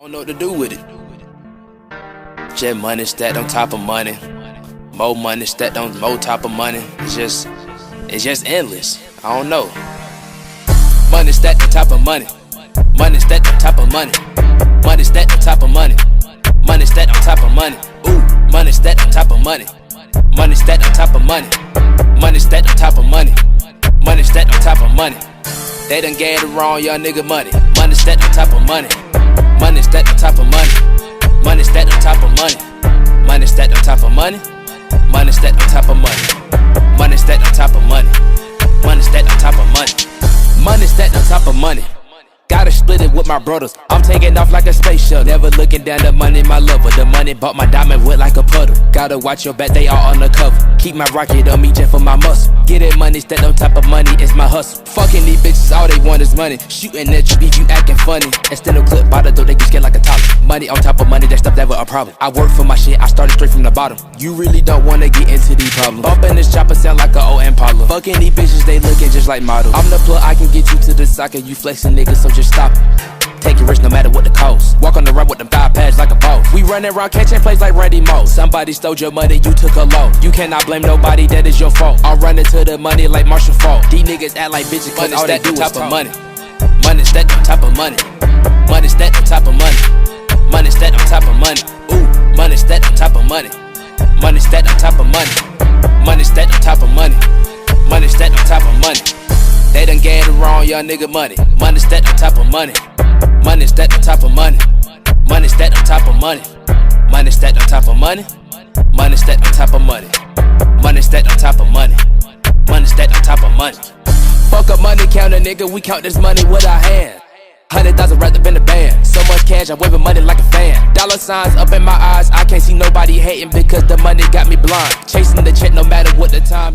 Don't know what to do with it. Just money stacked on top of money. More money stacked on more top of money. It's just endless. I don't know. Money stacked on top of money. Money stacked on top of money. Money stacked on top of money. Money stacked on top of money. Ooh, money stacked on top of money. Money stacked on top of money. Money stacked on top of money. Money stacked on top of money. They done gave the wrong young nigga money. Money stacked on top of money. Money stacked on top of money. Money stacked on top of money. Money stacked on top of money. Money stacked on top of money. Money stacked on top of money. Money stacked on top of money. Money stacked on top of money. Gotta split it with my brothers. I'm taking off like a space shuttle. Never looking down, the money my lover. The money bought my diamond wood like a puddle. Gotta watch your back, they all undercover. Keep my rocket on me just for my muscle. Get it money stacked on top of money, it's my hustle. Fucking these bitches, all they want is money. Shooting at you if you acting funny. Extend a clip by the door, they get scared like a toddler. Money on top of money, that stuff never a problem. I work for my shit, I started straight from the bottom. You really don't wanna get into these problems. Bumping this chopper sound like a old Impala. Fucking these bitches, they looking just like models. I'm the plug, I can get you to the socket. You flexing niggas, so just stop it. Take it rich no matter what the cost. Walk on the road with them thigh pads like a boss. We running around catching plays like Randy Moss. Somebody stole your money, you took a loan. You cannot blame nobody, that is your fault. I'm running to the money like Marshall Falk. These niggas act like bitches cause all they do is talk. Money stacked on top of money. Money stacked on top of money. Money stacked on top of money. Ooh, money stacked on top of money. Money stacked on top of money. Money stacked on top of money. Money stacked on top of money. They done gave the wrong young nigga money. Money stacked on top of money. Money stacked on top of money. Money stacked on top of money. Money stacked on top of money. Money stacked on top of money. Money stacked on top of money. Money stacked on top of money. Fuck up money counter, nigga. We count this money with our hands. 100,000 wrapped up in the band. So much cash, I'm waving money like a fan. Dollar signs up in my eyes. I can't see nobody hating because the money got me blind. Chasing the check no matter what the time.